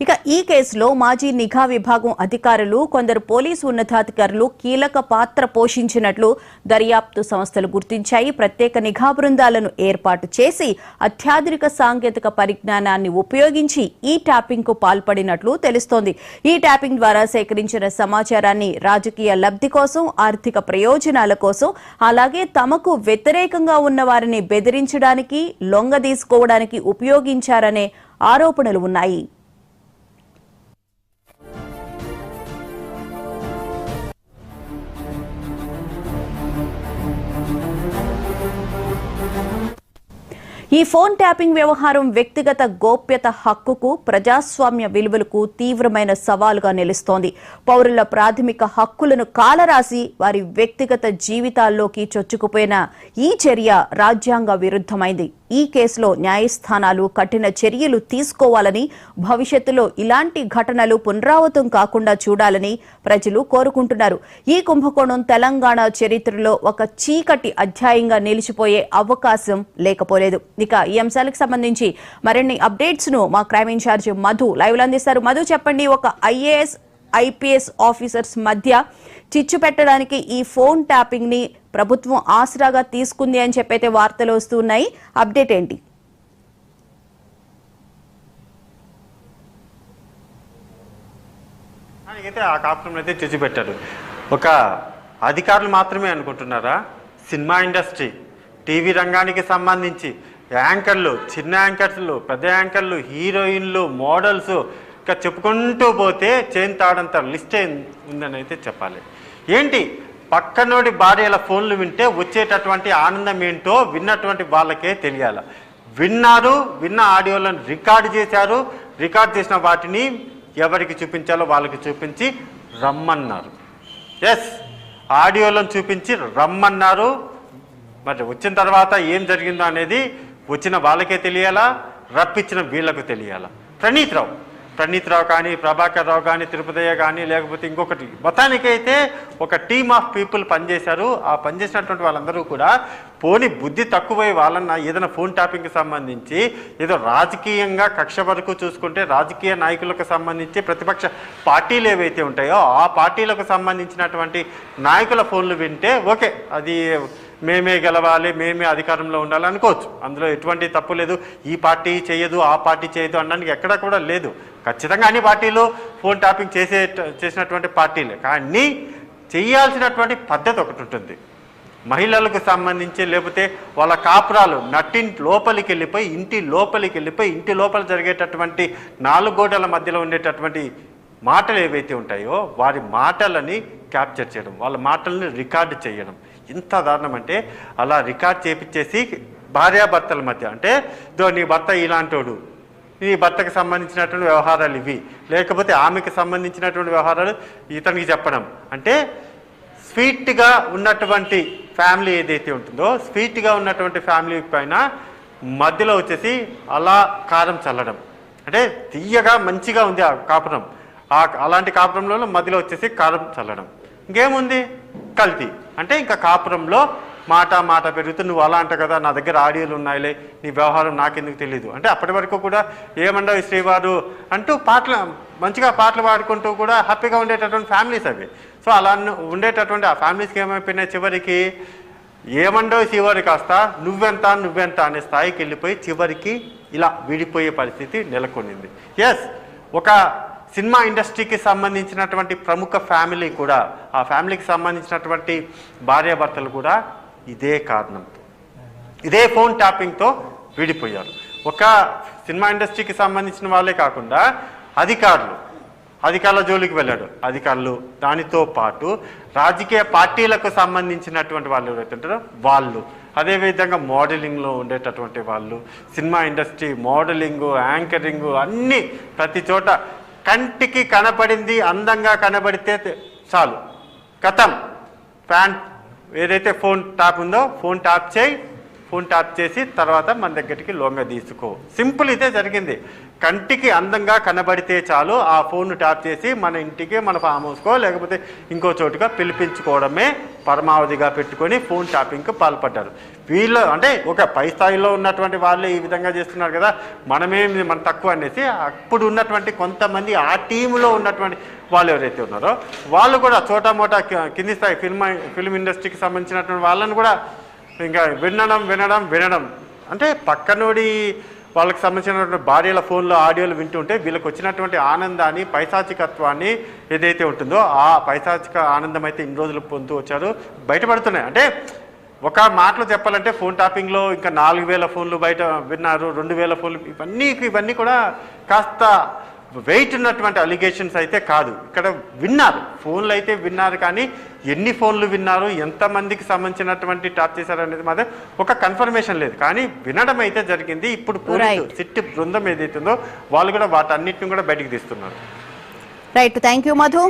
ఇక ఈ కేసులో మాజీ నిఘా విభాగం అధికారులు కొందరు పోలీసు ఉన్నతాధికారులు కీలక పాత్ర పోషించినట్లు దర్యాప్తు సంస్థలు గుర్తించాయి. ప్రత్యేక నిఘా బృందాలను ఏర్పాటు చేసి అత్యాధునిక సాంకేతిక పరిజ్ఞానాన్ని ఉపయోగించి ఈ ట్యాపింగ్ కు పాల్పడినట్లు తెలుస్తోంది. ఈ ట్యాపింగ్ ద్వారా సేకరించిన సమాచారాన్ని రాజకీయ లబ్ధి కోసం, ఆర్థిక ప్రయోజనాల కోసం, అలాగే తమకు వ్యతిరేకంగా ఉన్న వారిని బెదిరించడానికి, లొంగదీసుకోవడానికి ఉపయోగించారనే ఆరోపణలు ఉన్నాయి. ఈ ఫోన్ ట్యాపింగ్ వ్యవహారం వ్యక్తిగత గోప్యత హక్కుకు, ప్రజాస్వామ్య విలువలకు తీవ్రమైన సవాలుగా నిలుస్తోంది. పౌరుల ప్రాథమిక హక్కులను కాలరాసి వారి వ్యక్తిగత జీవితాల్లోకి చొచ్చుకుపోయిన ఈ చర్య రాజ్యాంగ విరుద్ధమైంది. ఈ కేసులో న్యాయస్థానాలు కఠిన చర్యలు తీసుకోవాలని, భవిష్యత్తులో ఇలాంటి ఘటనలు పునరావృతం కాకుండా చూడాలని ప్రజలు కోరుకుంటున్నారు. ఈ కుంభకోణం తెలంగాణ చరిత్రలో ఒక చీకటి అధ్యాయంగా నిలిచిపోయే అవకాశం లేకపోలేదు. ఇక ఈ అంశాలకు సంబంధించి మరిన్ని అప్డేట్స్ ను మా క్రైమ్ ఇన్ఛార్జ్ మధు లైవ్ లో అందిస్తారు. మధు, చెప్పండి, ఒక IAS IPS ఆఫీసర్స్ మధ్య చిచ్చు పెట్టడానికి ఈ ఫోన్ ట్యాపింగ్ ని ప్రభుత్వం ఆసరాగా తీసుకుంది అని చెప్పైతే వార్తలు వస్తున్నాయి. అప్డేట్ ఏంటి? అయితే ఆ కాపురం అయితే చిచ్చు పెట్టారు. ఒక అధికారులు మాత్రమే అనుకుంటున్నారా? సినిమా ఇండస్ట్రీ, టీవీ రంగానికి సంబంధించి యాంకర్లు, చిన్న యాంకర్లు, పెద్ద యాంకర్లు, హీరోయిన్లు, మోడల్స్, ఇంకా చెప్పుకుంటూ పోతే చేన్ తాడంత లిస్టే ఉందని అయితే చెప్పాలి. ఏంటి, పక్కనోడి భార్యల ఫోన్లు వింటే వచ్చేటటువంటి ఆనందం ఏంటో విన్నటువంటి వాళ్ళకే తెలియాలి. విన్న ఆడియోలను రికార్డు చేశారు. రికార్డు చేసిన వాటిని ఎవరికి చూపించాలో వాళ్ళకి చూపించి రమ్మన్నారు. ఎస్, ఆడియోలను చూపించి రమ్మన్నారు. మరి వచ్చిన తర్వాత ఏం జరిగిందో అనేది వచ్చిన వాళ్ళకే తెలియాలా, రప్పించిన వీళ్ళకు తెలియాలా. ప్రణీత్ రావు కానీ, ప్రభాకర్ రావు కానీ, తిరుపతయ్య కానీ, లేకపోతే ఇంకొకటి, మొత్తానికైతే ఒక టీమ్ ఆఫ్ పీపుల్ పనిచేశారు. ఆ పనిచేసినటువంటి వాళ్ళందరూ కూడా పోని బుద్ధి తక్కువై వాళ్ళన్న ఏదైనా ఫోన్ ట్యాపింగ్కి సంబంధించి ఏదో రాజకీయంగా కక్ష వరకు చూసుకుంటే రాజకీయ నాయకులకు సంబంధించి ప్రతిపక్ష పార్టీలు ఏవైతే ఉంటాయో ఆ పార్టీలకు సంబంధించినటువంటి నాయకుల ఫోన్లు వింటే ఓకే, అది మేమే గెలవాలి, మేమే అధికారంలో ఉండాలి అనుకోవచ్చు. అందులో ఎటువంటి తప్పు లేదు. ఈ పార్టీ చేయదు, ఆ పార్టీ చేయదు అనడానికి ఎక్కడ కూడా లేదు. ఖచ్చితంగా అన్ని పార్టీలు ఫోన్ ట్యాపింగ్ చేసినటువంటి పార్టీలే. కానీ చేయాల్సినటువంటి పద్ధతి ఒకటి ఉంటుంది. మహిళలకు సంబంధించి, లేకపోతే వాళ్ళ కాపురాలు నట్టింటి లోపలికి వెళ్ళిపోయి, ఇంటి లోపల జరిగేటటువంటి 4 గోడల మధ్యలో ఉండేటటువంటి మాటలు ఏవైతే ఉంటాయో వారి మాటలని క్యాప్చర్ చేయడం, వాళ్ళ మాటలని రికార్డు చేయడం. ఇంత దారుణం అంటే అలా రికార్డ్ చేపించేసి భార్యాభర్తల మధ్య, అంటే నీ భర్త ఇలాంటోడు, నీ భర్తకు సంబంధించినటువంటి వ్యవహారాలు ఇవి, లేకపోతే ఆమెకు సంబంధించినటువంటి వ్యవహారాలు ఇతనికి చెప్పడం. అంటే స్వీట్గా ఉన్నటువంటి ఫ్యామిలీ ఏదైతే ఉంటుందో, స్వీట్గా ఉన్నటువంటి ఫ్యామిలీ పైన మధ్యలో వచ్చేసి అలా కారం చల్లడం. అంటే తీయగా మంచిగా ఉంది ఆ కాపురం, అలాంటి కాపురంలో మధ్యలో వచ్చేసి కారం చల్లడం. ఇంకేముంది, కల్తీ. అంటే ఇంకా కాపురంలో మాట పెరుగుతూ నువ్వు అలా అంట కదా, నా దగ్గర ఆడియోలు ఉన్నాయిలే, నీ వ్యవహారం నాకెందుకు తెలీదు అంటే అప్పటి వరకు కూడా ఏమండవు శ్రీవారు అంటూ మంచిగా పాటలు పాడుకుంటూ కూడా హ్యాపీగా ఉండేటటువంటి ఫ్యామిలీస్ అవి. సో అలా ఉండేటటువంటి ఆ ఫ్యామిలీస్కి ఏమైపోయినాయి, చివరికి ఏమండవు శ్రీవారు కాస్త నువ్వెంత అనే స్థాయికి వెళ్ళిపోయి చివరికి ఇలా విడిపోయే పరిస్థితి నెలకొనింది. ఎస్, ఒక సినిమా ఇండస్ట్రీకి సంబంధించినటువంటి ప్రముఖ ఫ్యామిలీ కూడా, ఆ ఫ్యామిలీకి సంబంధించినటువంటి భార్యాభర్తలు కూడా ఇదే కారణంతో, ఇదే ఫోన్ ట్యాపింగ్తో విడిపోయారు. ఒక సినిమా ఇండస్ట్రీకి సంబంధించిన వాళ్ళే కాకుండా అధికారుల జోలికి వెళ్ళాడు. అధికారులు, దానితో పాటు రాజకీయ పార్టీలకు సంబంధించినటువంటి వాళ్ళు ఎవరైతే ఉంటారో వాళ్ళు, అదేవిధంగా మోడలింగ్లో ఉండేటటువంటి వాళ్ళు, సినిమా ఇండస్ట్రీ, మోడలింగు, యాంకరింగు అన్నీ ప్రతి చోట కంటికి కనపడింది అందంగా కనబడితే చాలు, కథం, ఏదైతే ఫోన్ ట్యాప్ ఉందో ఫోన్ ట్యాప్ చేయి, ఫోన్ ట్యాప్ చేసి తర్వాత మన దగ్గరికి లొంగ తీసుకో. సింపుల్ ఇదే జరిగింది. కంటికి అందంగా కనబడితే చాలు ఆ ఫోన్ ట్యాప్ చేసి మన ఇంటికి, మన ఫామ్ హౌస్కో లేకపోతే ఇంకో చోటుగా పిలిపించుకోవడమే పరమావధిగా పెట్టుకొని ఫోన్ ట్యాపింగ్కి పాల్పడ్డారు. వీళ్ళు అంటే ఒక పై స్థాయిలో ఉన్నటువంటి వాళ్ళే ఈ విధంగా చేస్తున్నారు కదా, మన తక్కువ అనేసి అప్పుడు ఉన్నటువంటి కొంతమంది ఆ టీంలో ఉన్నటువంటి వాళ్ళు ఎవరైతే ఉన్నారో వాళ్ళు కూడా చోటా మోటా కింది స్థాయి ఫిల్మ్ ఇండస్ట్రీకి సంబంధించినటువంటి వాళ్ళని కూడా ఇంకా వినడం అంటే పక్కనోడి వాళ్ళకి సంబంధించినటువంటి భార్యల ఫోన్లో ఆడియోలు వింటుంటే వీళ్ళకి వచ్చినటువంటి ఆనందాన్ని, పైశాచికత్వాన్ని ఏదైతే ఉంటుందో ఆ పైశాచిక ఆనందం అయితే ఇన్ని రోజులు పొందుతూ వచ్చారు, బయటపడుతున్నాయి. అంటే ఒక మాటలో చెప్పాలంటే ఫోన్ ట్యాపింగ్లో ఇంకా 4,000 ఫోన్లు బయట విన్నారు, 2,000 ఫోన్లు, ఇవన్నీ కూడా కాస్త వెయిట్ ఉన్నటువంటి అలిగేషన్స్ అయితే కాదు. ఇక్కడ విన్నారు, ఫోన్లు అయితే విన్నారు, కానీ ఎన్ని ఫోన్లు విన్నారు, ఎంతమందికి సంబంధించినటువంటి ట్యాప్ చేశారు అనేది మాత్రం ఒక కన్ఫర్మేషన్ లేదు. కానీ వినడం అయితే జరిగింది. ఇప్పుడు పోలీసు సిట్ బృందం ఏదైతుందో వాళ్ళు కూడా వాటన్నిటిని కూడా బయటికి తీస్తున్నారు. Right, thank you Madhu.